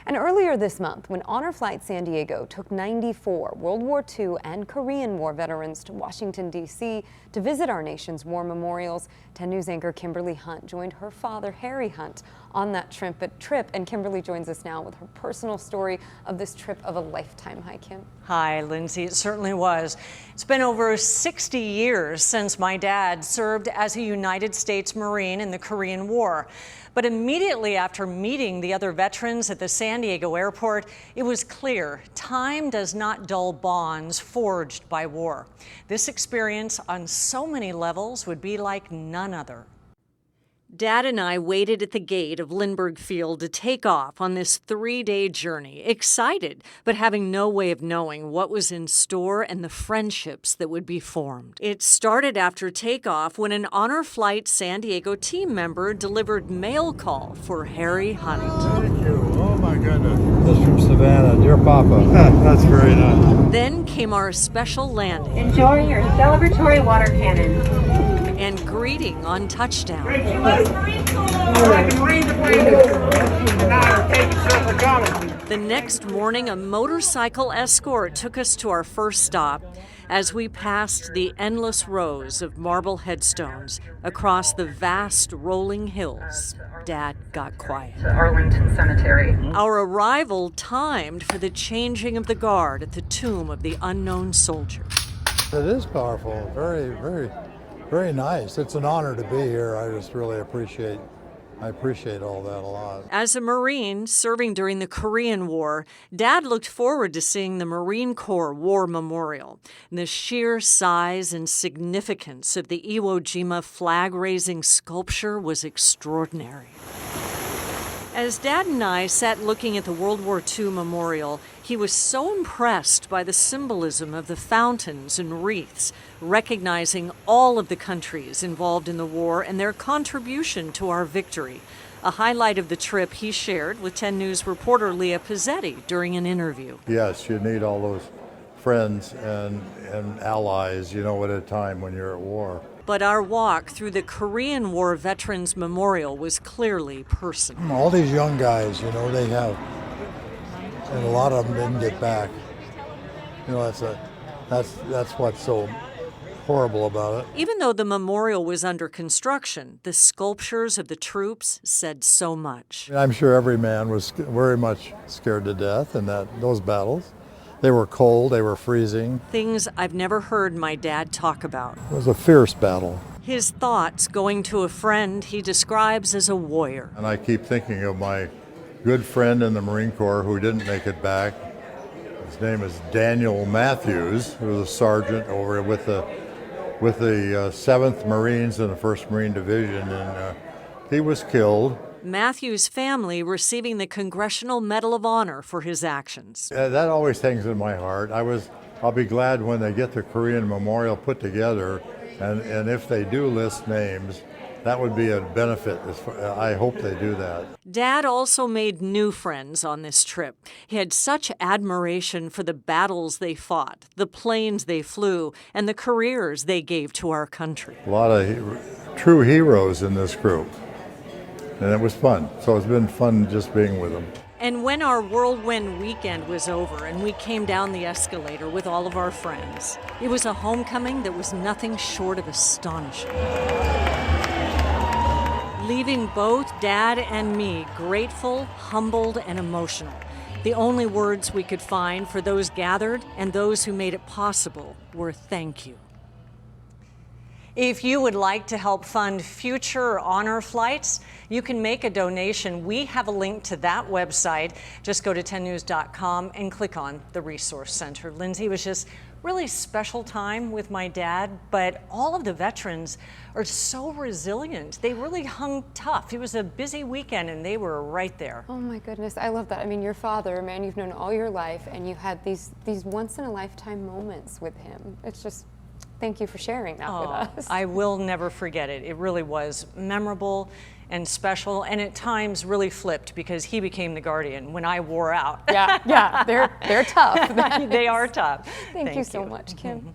And earlier this month, when Honor Flight San Diego took 94 World War II and Korean War veterans to Washington, D.C. to visit our nation's war memorials, 10 News anchor Kimberly Hunt joined her father, Harry Hunt, on that trip. And Kimberly joins us now with her personal story of this trip of a lifetime. Hi, Kim. Hi, Lindsay. It certainly was. It's been over 60 years since my dad served as a United States Marine in the Korean War. But immediately after meeting the other veterans at the San Diego airport, it was clear time does not dull bonds forged by war. This experience on so many levels would be like none other. Dad and I waited at the gate of Lindbergh Field to take off on this 3-day journey, excited, but having no way of knowing what was in store and the friendships that would be formed. It started after takeoff when an Honor Flight San Diego team member delivered mail call for Harry Hunt. Thank you. Oh my goodness. This from Savannah. Dear Papa. That's very nice. Then came our special landing. Enjoy your celebratory water cannon. And greeting on touchdown. The next morning, a motorcycle escort took us to our first stop as we passed the endless rows of marble headstones across the vast rolling hills. Dad got quiet. Arlington Cemetery. Our arrival timed for the changing of the guard at the tomb of the unknown soldier. It is powerful. Very nice. It's an honor to be here. I just really appreciate all that a lot. As a Marine serving during the Korean War, Dad looked forward to seeing the Marine Corps War Memorial. The sheer size and significance of the Iwo Jima flag-raising sculpture was extraordinary. As Dad and I sat looking at the World War II memorial, he was so impressed by the symbolism of the fountains and wreaths, recognizing all of the countries involved in the war and their contribution to our victory. A highlight of the trip he shared with 10 News reporter Leah Pizzetti during an interview. Yes, you need all those friends and allies, at a time when you're at war. But our walk through the Korean War Veterans Memorial was clearly personal. All these young guys, they have, and a lot of them didn't get back. That's what's so horrible about it. Even though the memorial was under construction, the sculptures of the troops said so much. I'm sure every man was very much scared to death in those battles. They were cold, they were freezing. Things I've never heard my dad talk about. It was a fierce battle. His thoughts going to a friend he describes as a warrior. And I keep thinking of my good friend in the Marine Corps who didn't make it back. His name is Daniel Matthews, who was a sergeant over with the 7th Marines in the 1st Marine Division, and he was killed. Matthews' family receiving the Congressional Medal of Honor for his actions. That always hangs in my heart. I'll be glad when they get the Korean Memorial put together, and if they do list names, that would be a benefit. I hope they do that. Dad also made new friends on this trip. He had such admiration for the battles they fought, the planes they flew, and the careers they gave to our country. A lot of true heroes in this group. And it was fun. So it's been fun just being with them. And when our whirlwind weekend was over and we came down the escalator with all of our friends, it was a homecoming that was nothing short of astonishing. Leaving both Dad and me grateful, humbled, and emotional. The only words we could find for those gathered and those who made it possible were thank you. If you would like to help fund future honor flights, you can make a donation. We have a link to that website. Just go to 10news.com and click on the Resource Center. Lindsay, it was just really special time with my dad, but all of the veterans are so resilient. They really hung tough. It was a busy weekend and they were right there. Oh my goodness, I love that. I mean, your father, a man you've known all your life, and you had these once-in-a-lifetime moments with him. It's just, thank you for sharing that with us. I will never forget it. It really was memorable and special, and at times really flipped because he became the guardian when I wore out. Yeah, they're tough. They are tough. Thank you so much, Kim.